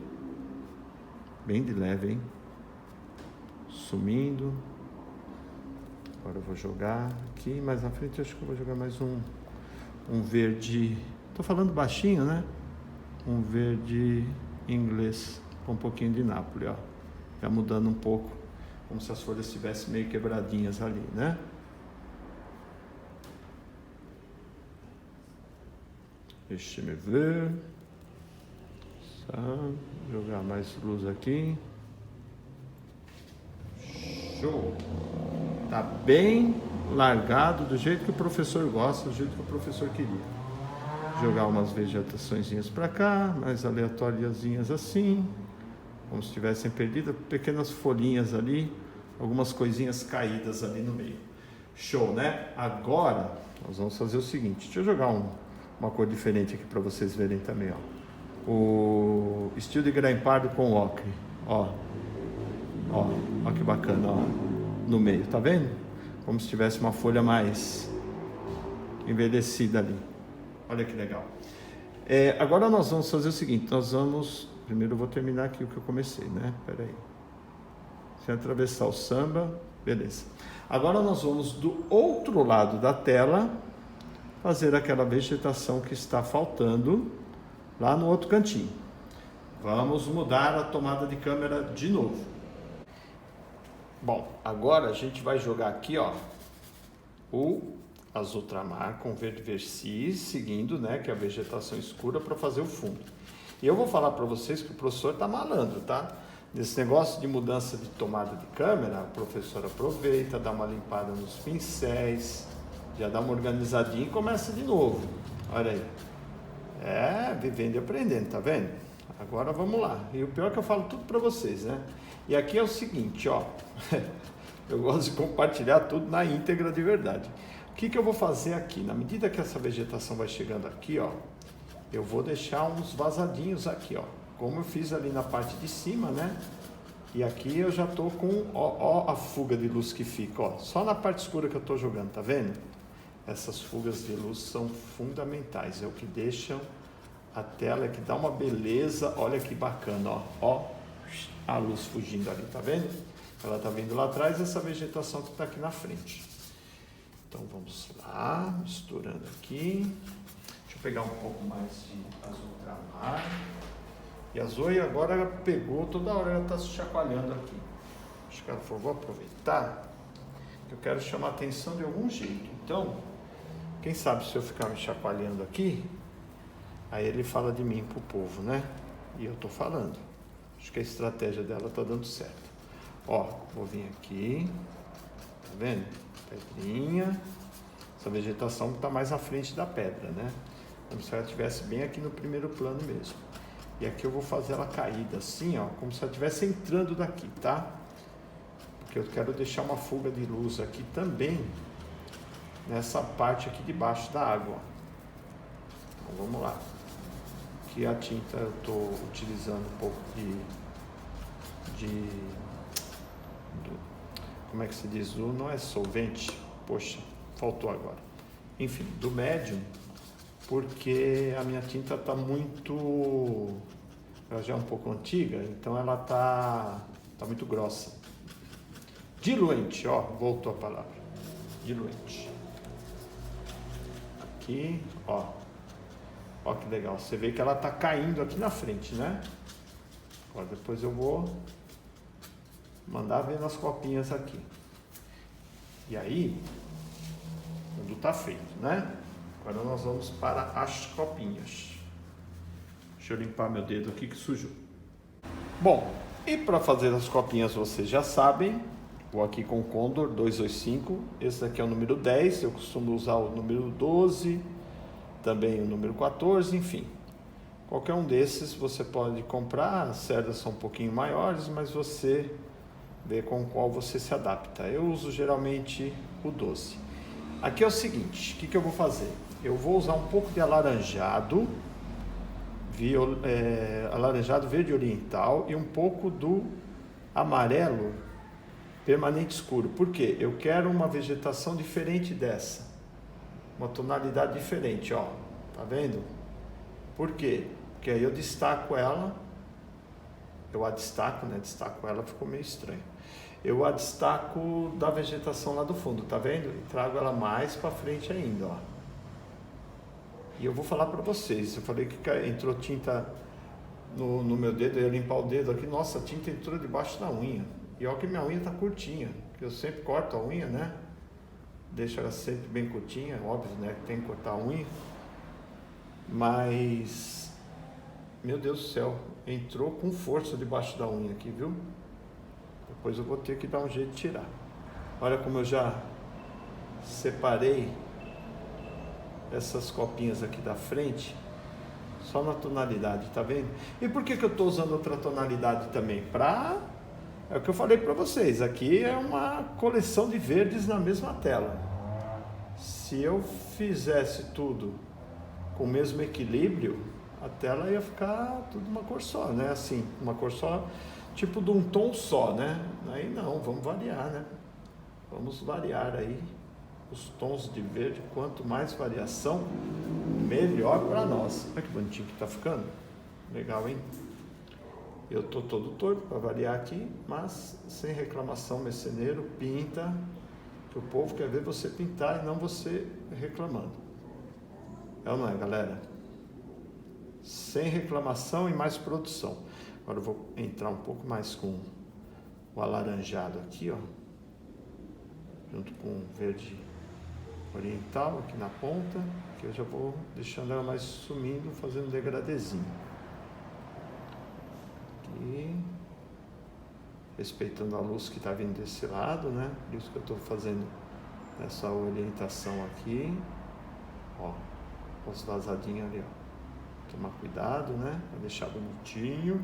bem de leve, hein? Sumindo. Agora eu vou jogar aqui, mais na frente eu acho que eu vou jogar mais um verde, tô falando baixinho, né? Um verde inglês com um pouquinho de Nápoles, ó. Já mudando um pouco, como se as folhas estivessem meio quebradinhas ali, né? Deixa eu ver. Só jogar mais luz aqui. Show! Tá bem largado, do jeito que o professor gosta, do jeito que o professor queria. Jogar umas vegetaçõezinhas para cá, mais aleatóriazinhas assim, como se tivessem perdido, pequenas folhinhas ali, algumas coisinhas caídas ali no meio. Show, né? Agora nós vamos fazer o seguinte, deixa eu jogar uma cor diferente aqui para vocês verem também, ó. O estilo de grampardo com ocre, ó que bacana, ó, no meio, tá vendo? Como se tivesse uma folha mais envelhecida ali. Olha que legal. Agora nós vamos fazer o seguinte, primeiro eu vou terminar aqui o que eu comecei, né? Pera aí. Sem atravessar o samba, beleza. Agora nós vamos do outro lado da tela fazer aquela vegetação que está faltando lá no outro cantinho. Vamos mudar a tomada de câmera de novo. Bom, agora a gente vai jogar aqui, ó, o azul ultramar com verde versis, seguindo, né, que é a vegetação escura, para fazer o fundo. E eu vou falar para vocês que o professor tá malandro, tá? Nesse negócio de mudança de tomada de câmera, o professor aproveita, dá uma limpada nos pincéis, Já dá uma organizadinha e começa de novo. Olha aí. Vivendo e aprendendo, tá vendo? Agora vamos lá. E o pior é que eu falo tudo para vocês, né? E aqui é o seguinte, ó. Eu gosto de compartilhar tudo na íntegra de verdade. O que eu vou fazer aqui? Na medida que essa vegetação vai chegando aqui, ó, eu vou deixar uns vazadinhos aqui, ó. Como eu fiz ali na parte de cima, né? E aqui eu já tô com, ó a fuga de luz que fica, ó. Só na parte escura que eu tô jogando, tá vendo? Essas fugas de luz são fundamentais, é o que deixam a tela, é que dá uma beleza. Olha que bacana, ó a luz fugindo ali, tá vendo? Ela tá vindo lá atrás, essa vegetação que tá aqui na frente. Então vamos lá, misturando aqui. Deixa eu pegar um pouco mais de azul ultramar. E a Zoe agora ela pegou, toda hora ela tá se chacoalhando aqui. Acho que ela falou, vou aproveitar, que eu quero chamar a atenção de algum jeito. Então, quem sabe se eu ficar me chacoalhando aqui, aí ele fala de mim pro povo, né? E eu tô falando. Acho que a estratégia dela tá dando certo. Ó, vou vir aqui, tá vendo? Pedrinha. Essa vegetação tá mais à frente da pedra, né? Como se ela estivesse bem aqui no primeiro plano mesmo. E aqui eu vou fazer ela caída assim, ó, como se ela estivesse entrando daqui, tá? Porque eu quero deixar uma fuga de luz aqui também, nessa parte aqui debaixo da água. Então vamos lá. Aqui a tinta eu estou utilizando um pouco como é que se diz? Não é solvente, poxa, faltou agora. Enfim, do médium, porque a minha tinta está muito, ela já é um pouco antiga, então ela tá muito grossa. Diluente, ó, voltou a palavra. Diluente. Aqui, ó que legal, você vê que ela tá caindo aqui na frente, né? Agora depois eu vou mandar ver nas copinhas aqui. E aí, quando tá feito, né? Agora nós vamos para as copinhas. Deixa eu limpar meu dedo aqui que sujou. Bom, e para fazer as copinhas vocês já sabem, vou aqui com o Condor 225, esse daqui é o número 10, eu costumo usar o número 12, também o número 14, enfim. Qualquer um desses você pode comprar, as cerdas são um pouquinho maiores, mas você vê com qual você se adapta. Eu uso geralmente o 12. Aqui é o seguinte, o que eu vou fazer? Eu vou usar um pouco de alaranjado, alaranjado verde oriental e um pouco do amarelo permanente escuro. Por quê? Eu quero uma vegetação diferente dessa. Uma tonalidade diferente, ó. Tá vendo? Por quê? Porque aí eu destaco ela. Eu a destaco, né? Destaco ela, ficou meio estranho. Eu a destaco da vegetação lá do fundo, tá vendo? E trago ela mais pra frente ainda, ó. E eu vou falar pra vocês. Eu falei que entrou tinta no meu dedo, eu ia limpar o dedo aqui. Nossa, a tinta entrou debaixo da unha. E olha que minha unha tá curtinha, porque eu sempre corto a unha, né? Deixo ela sempre bem curtinha, óbvio, né? Que tem que cortar a unha. Mas, meu Deus do céu, entrou com força debaixo da unha aqui, viu? Depois eu vou ter que dar um jeito de tirar. Olha como eu já separei essas copinhas aqui da frente, só na tonalidade, tá vendo? E por que eu tô usando outra tonalidade também? É o que eu falei para vocês, aqui é uma coleção de verdes na mesma tela. Se eu fizesse tudo com o mesmo equilíbrio, a tela ia ficar tudo uma cor só, né? Assim, uma cor só, tipo de um tom só, né? Aí não, vamos variar, né? Vamos variar aí os tons de verde. Quanto mais variação, melhor para nós. Olha que bonitinho que tá ficando. Legal, hein? Eu tô todo torto para variar aqui, mas sem reclamação, meceneiro, pinta, que o povo quer ver você pintar e não você reclamando. É ou não é, galera? Sem reclamação e mais produção. Agora eu vou entrar um pouco mais com o alaranjado aqui, ó, junto com o verde oriental aqui na ponta, que eu já vou deixando ela mais sumindo, fazendo um degradezinho. Aqui, respeitando a luz que está vindo desse lado, né? Por isso que eu estou fazendo essa orientação aqui, ó, os vazadinhos ali, ó. Tomar cuidado, né, para deixar bonitinho.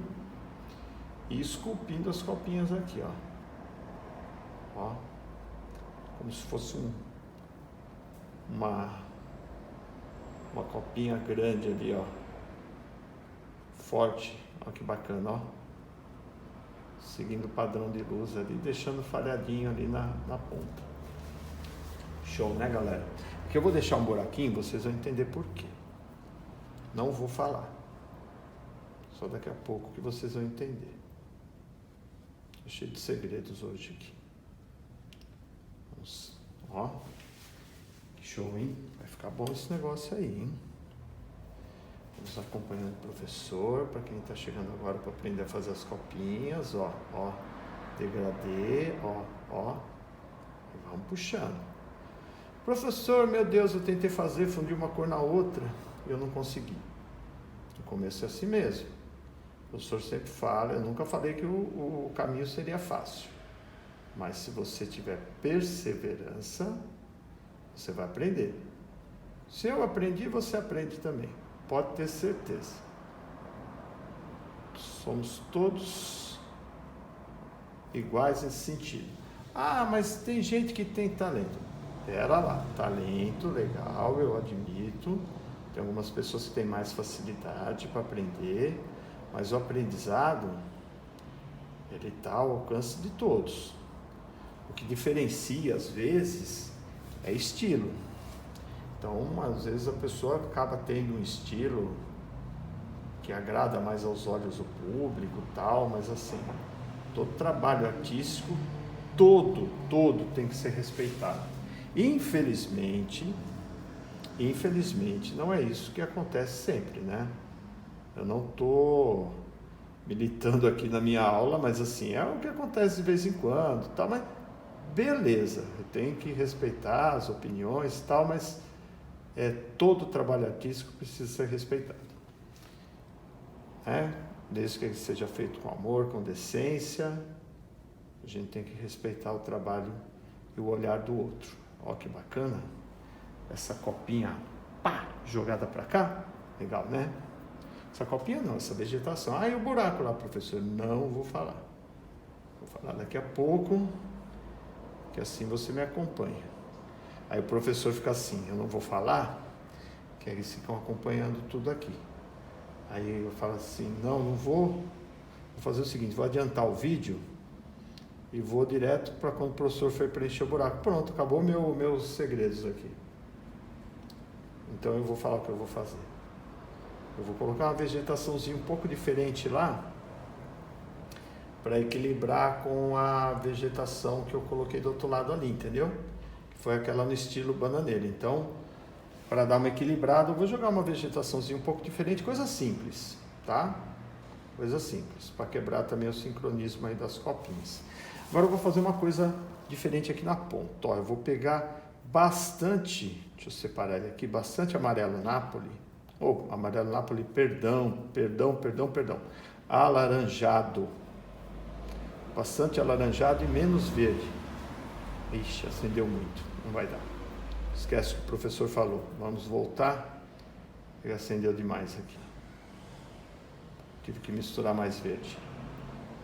E esculpindo as copinhas aqui, ó, como se fosse uma copinha grande ali, ó, forte, ó que bacana, ó, seguindo o padrão de luz ali, deixando falhadinho ali na ponta. Show, né, galera? Aqui eu vou deixar um buraquinho, vocês vão entender por quê. Não vou falar, só daqui a pouco que vocês vão entender. Tô cheio de segredos hoje aqui. Vamos, ó, que show, hein? Vai ficar bom esse negócio aí, hein? Vamos acompanhando o professor, para quem está chegando agora para aprender a fazer as copinhas, ó, degradê, ó, e vamos puxando. Professor, meu Deus, eu tentei fundir uma cor na outra, e eu não consegui. No começo é assim mesmo. O professor sempre fala, eu nunca falei que o caminho seria fácil, mas se você tiver perseverança, você vai aprender. Se eu aprendi, você aprende também. Pode ter certeza. Somos todos iguais nesse sentido. Ah, mas tem gente que tem talento. Pera lá, talento, legal, eu admito. Tem algumas pessoas que têm mais facilidade para aprender, mas o aprendizado, ele está ao alcance de todos. O que diferencia, às vezes, é estilo. Então, às vezes a pessoa acaba tendo um estilo que agrada mais aos olhos do público e tal, mas assim, todo trabalho artístico, todo tem que ser respeitado. Infelizmente, não é isso que acontece sempre, né? Eu não estou militando aqui na minha aula, mas assim, é o que acontece de vez em quando, tal, mas beleza, eu tenho que respeitar as opiniões e tal, mas todo trabalho artístico precisa ser respeitado, desde que ele seja feito com amor, com decência. A gente tem que respeitar o trabalho e o olhar do outro. Ó que bacana, essa copinha jogada para cá, legal, né? Essa copinha não, essa vegetação. E o buraco lá, professor? Não vou falar, vou falar daqui a pouco, que assim você me acompanha. Aí o professor fica assim, eu não vou falar, que eles ficam acompanhando tudo aqui. Aí eu falo assim, não vou fazer o seguinte, vou adiantar o vídeo e vou direto para quando o professor for preencher o buraco. Pronto, acabou meus segredos aqui. Então eu vou falar o que eu vou fazer. Eu vou colocar uma vegetaçãozinha um pouco diferente lá, para equilibrar com a vegetação que eu coloquei do outro lado ali, entendeu? Foi aquela no estilo bananeira. Então, para dar uma equilibrada, eu vou jogar uma vegetaçãozinha um pouco diferente, coisa simples, tá? Coisa simples, para quebrar também o sincronismo aí das copinhas. Agora eu vou fazer uma coisa diferente aqui na ponta. Ó, eu vou pegar bastante, deixa eu separar ele aqui, bastante amarelo Napoli, amarelo Napoli, perdão, alaranjado. Bastante alaranjado e menos verde. Ixi, acendeu muito, não vai dar. Esquece o que o professor falou. Vamos voltar. Ele acendeu demais aqui. Tive que misturar mais verde.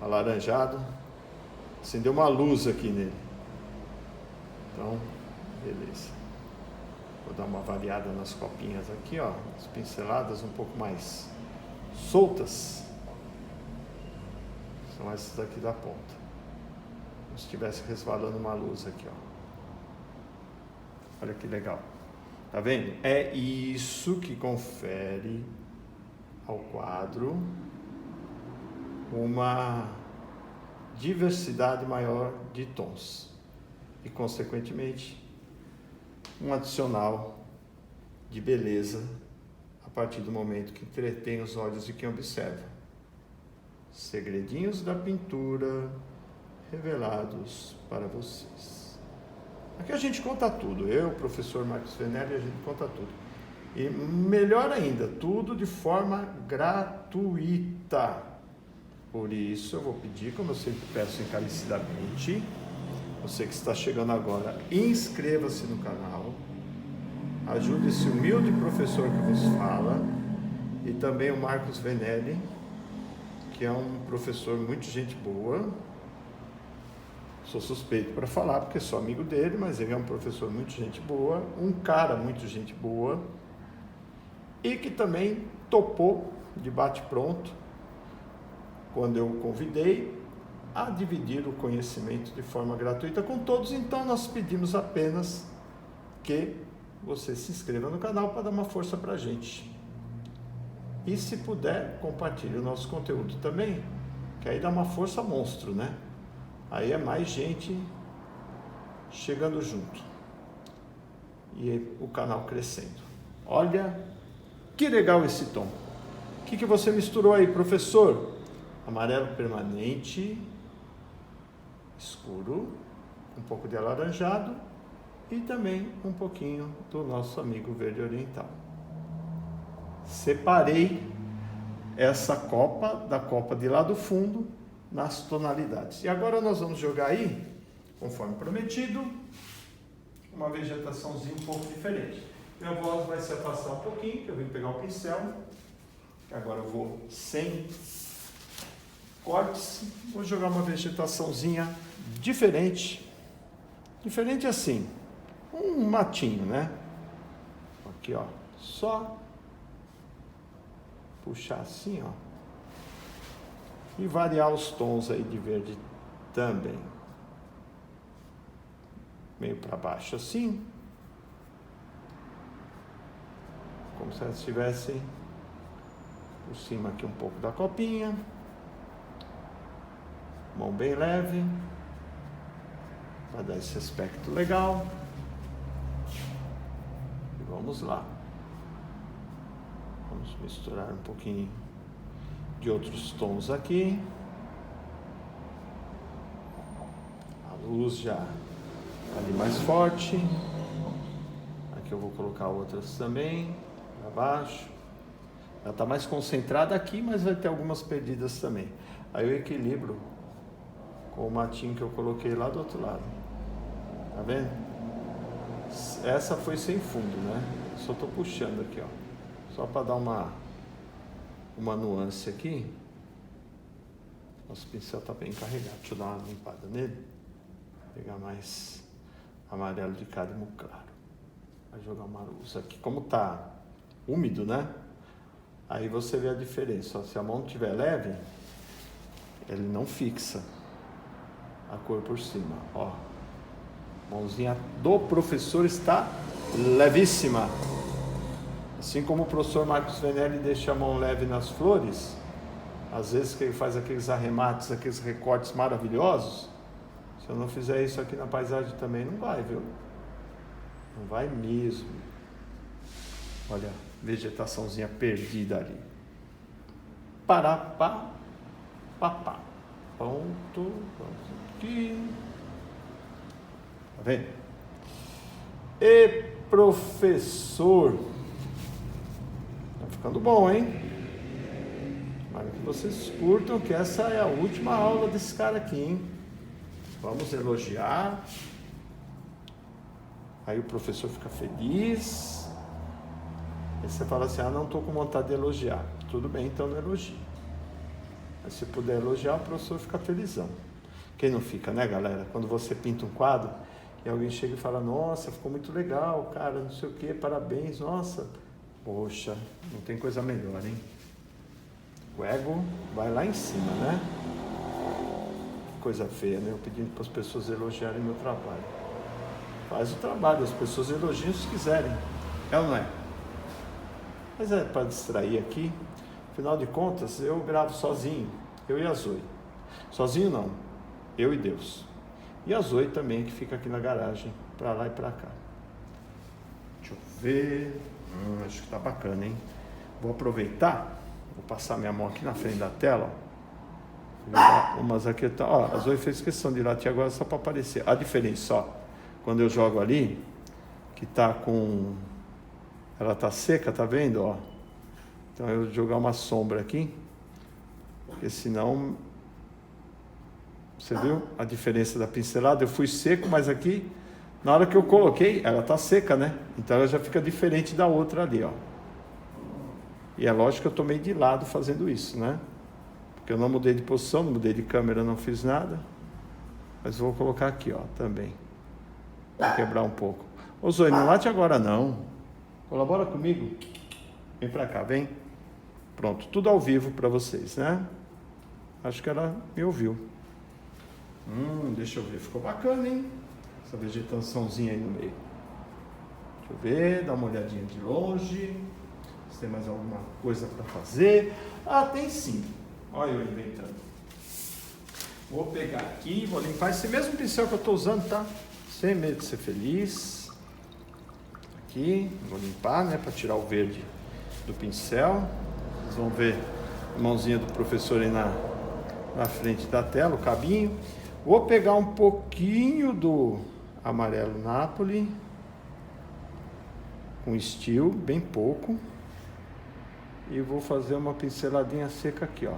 Alaranjado. Acendeu uma luz aqui nele. Então, beleza. Vou dar uma variada nas copinhas aqui, ó. As pinceladas um pouco mais soltas. São essas aqui da ponta. Como se estivesse resvalando uma luz aqui, ó. Olha que legal. Tá vendo? É isso que confere ao quadro uma diversidade maior de tons e, consequentemente, um adicional de beleza a partir do momento que entretém os olhos de quem observa. Segredinhos da pintura revelados para vocês. Aqui a gente conta tudo, eu, o professor Marcos Venelli, a gente conta tudo. E melhor ainda, tudo de forma gratuita. Por isso eu vou pedir, como eu sempre peço encarecidamente, Você que está chegando agora, inscreva-se no canal, ajude esse humilde professor que vos fala, e também o Marcos Venelli, que é um professor muito gente boa. Sou suspeito para falar, porque sou amigo dele, mas ele é um professor muito gente boa, um cara muito gente boa, e que também topou de bate-pronto, quando eu o convidei, a dividir o conhecimento de forma gratuita com todos. Então nós pedimos apenas que você se inscreva no canal para dar uma força para a gente. E se puder, compartilhe o nosso conteúdo também, que aí dá uma força monstro, né? Aí é mais gente chegando junto. E o canal crescendo. Olha que legal esse tom. O que você misturou aí, professor? Amarelo permanente, escuro, um pouco de alaranjado e também um pouquinho do nosso amigo verde oriental. Separei essa copa da copa de lá do fundo nas tonalidades. E agora nós vamos jogar aí, conforme prometido, uma vegetaçãozinha um pouco diferente. Minha voz vai se afastar um pouquinho, que eu vim pegar o pincel, que agora eu vou sem cortes, vou jogar uma vegetaçãozinha diferente. Diferente assim, um matinho, né? Aqui, ó, só puxar assim, ó, e variar os tons aí de verde também. Meio para baixo assim, como se elas estivessem por cima aqui um pouco da copinha. Mão bem leve, para dar esse aspecto legal. E vamos lá. Vamos misturar um pouquinho de outros tons aqui. A luz já ali mais forte. Aqui eu vou colocar outras também, para baixo. Ela está mais concentrada aqui, mas vai ter algumas perdidas também. Aí eu equilibro com o matinho que eu coloquei lá do outro lado. Tá vendo? Essa foi sem fundo, né? Só tô puxando aqui, ó. Só para dar uma nuance aqui. Nosso pincel tá bem carregado. Deixa eu dar uma limpada nele. Pegar mais amarelo de cádmio claro. Vai jogar uma luz aqui. Como tá úmido, né? Aí você vê a diferença. Ó, se a mão estiver leve, ele não fixa a cor por cima, ó. Mãozinha do professor está levíssima. Assim como o professor Marcos Venelli deixa a mão leve nas flores, às vezes que ele faz aqueles arremates, aqueles recortes maravilhosos, se eu não fizer isso aqui na paisagem também, não vai, viu? Não vai mesmo. Olha, vegetaçãozinha perdida ali. Pará, pá, papá. Ponto, vamos aqui. Tá vendo? E professor, tá ficando bom, hein? Espero que vocês curtam, que essa é a última aula desse cara aqui, hein? Vamos elogiar. Aí o professor fica feliz. Aí você fala assim, não estou com vontade de elogiar. Tudo bem, então não elogie. Mas se puder elogiar, o professor fica felizão. Quem não fica, né, galera? Quando você pinta um quadro e alguém chega e fala, nossa, ficou muito legal, cara, não sei o quê, parabéns, nossa. Poxa, não tem coisa melhor, hein? O ego vai lá em cima, né? Coisa feia, né? Eu pedindo para as pessoas elogiarem meu trabalho. Faz o trabalho, as pessoas elogiam se quiserem. É ou não é? Mas é para distrair aqui. Afinal de contas, eu gravo sozinho, eu e a Zoe. Sozinho não, eu e Deus. E a Zoe também, que fica aqui na garagem, para lá e para cá. Deixa eu ver. Acho que tá bacana, hein? Vou aproveitar, vou passar minha mão aqui na frente da tela, ó. Umas aqui, ó, a Zoe fez questão de latir agora só para aparecer. A diferença, ó, quando eu jogo ali, que tá com... Ela tá seca, tá vendo, ó? Então eu vou jogar uma sombra aqui, porque senão Você viu a diferença da pincelada? Eu fui seco, mas aqui, na hora que eu coloquei, ela tá seca, né? Então ela já fica diferente da outra ali, ó. E é lógico que eu tomei de lado fazendo isso, né? Porque eu não mudei de posição, não mudei de câmera, não fiz nada. Mas vou colocar aqui, ó, também. Vou quebrar um pouco. Ô Zoe, não late agora não. Colabora comigo. Vem pra cá, vem. Pronto, tudo ao vivo pra vocês, né? Acho que ela me ouviu. Deixa eu ver, ficou bacana, hein? Essa vegetaçãozinha aí no meio. Deixa eu ver, dá uma olhadinha de longe. Se tem mais alguma coisa para fazer. Ah, tem sim. Olha eu inventando. Vou pegar aqui, vou limpar esse mesmo pincel que eu estou usando, tá? Sem medo de ser feliz. Aqui, vou limpar, né? Para tirar o verde do pincel. Vocês vão ver a mãozinha do professor aí na frente da tela, o cabinho. Vou pegar um pouquinho do amarelo Napoli. Com estilo, bem pouco. E vou fazer uma pinceladinha seca aqui, ó.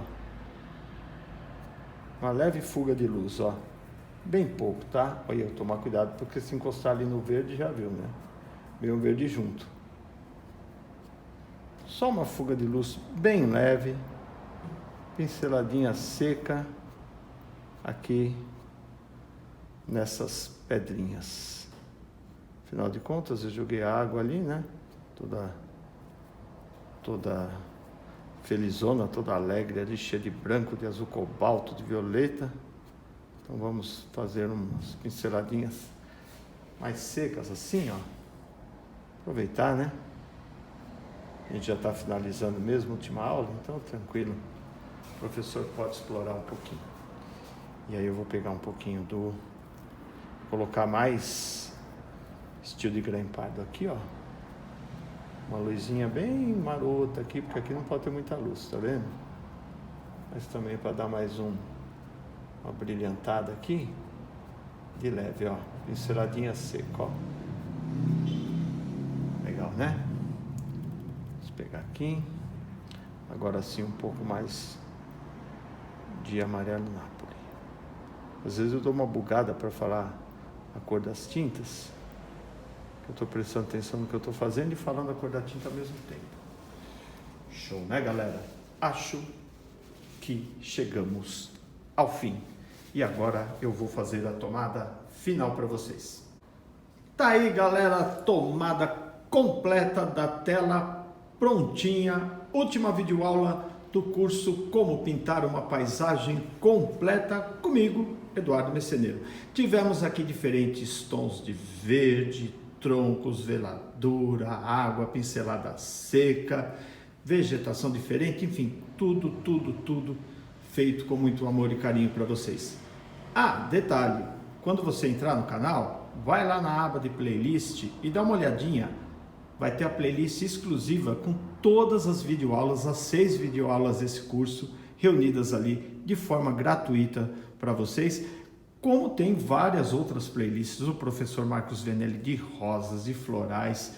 Uma leve fuga de luz, ó. Bem pouco, tá? Olha, eu tomar cuidado, porque se encostar ali no verde, já viu, né? Vem o verde junto. Só uma fuga de luz bem leve. Pinceladinha seca. Aqui, nessas pedrinhas. Afinal de contas, eu joguei a água ali, né? Toda felizona, toda alegre ali, cheia de branco, de azul cobalto, de violeta. Então vamos fazer umas pinceladinhas mais secas assim, ó. Aproveitar, né? A gente já está finalizando mesmo a última aula, então tranquilo. O professor pode explorar um pouquinho. E aí eu vou pegar um pouquinho colocar mais estilo de grampeado aqui, ó. Uma luzinha bem marota aqui, porque aqui não pode ter muita luz, tá vendo? Mas também para dar mais uma brilhantada aqui, de leve, ó. Pinceladinha seca, ó. Legal, né? Vamos pegar aqui. Agora sim um pouco mais de amarelo Napoli. Às vezes eu dou uma bugada para falar a cor das tintas. Eu estou prestando atenção no que eu estou fazendo e falando a cor da tinta ao mesmo tempo. Show, né, galera? Acho que chegamos ao fim. E agora eu vou fazer a tomada final para vocês. Tá aí, galera, tomada completa da tela prontinha. Última videoaula do curso Como Pintar uma Paisagem Completa comigo, Eduardo Messeneiro. Tivemos aqui diferentes tons de verde, troncos, veladura, água, pincelada seca, vegetação diferente, enfim, tudo feito com muito amor e carinho para vocês. Ah, detalhe, quando você entrar no canal, vai lá na aba de playlist e dá uma olhadinha. Vai ter a playlist exclusiva com todas as videoaulas, as 6 videoaulas desse curso, reunidas ali de forma gratuita para vocês. Como tem várias outras playlists do professor Marcos Venelli de rosas e florais,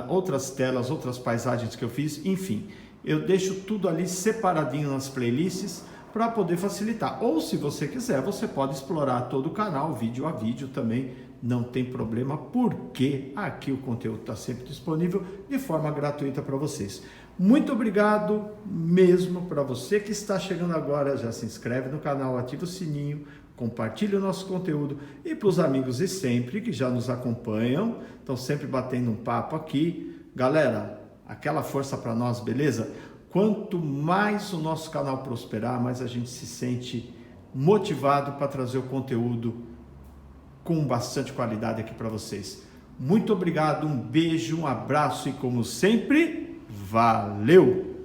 outras telas, outras paisagens que eu fiz, enfim. Eu deixo tudo ali separadinho nas playlists para poder facilitar. Ou se você quiser, você pode explorar todo o canal, vídeo a vídeo também, não tem problema, porque aqui o conteúdo está sempre disponível de forma gratuita para vocês. Muito obrigado mesmo para você que está chegando agora, já se inscreve no canal, ativa o sininho, compartilhe o nosso conteúdo e para os amigos e sempre que já nos acompanham, estão sempre batendo um papo aqui. Galera, aquela força para nós, beleza? Quanto mais o nosso canal prosperar, mais a gente se sente motivado para trazer o conteúdo com bastante qualidade aqui para vocês. Muito obrigado, um beijo, um abraço e como sempre, valeu!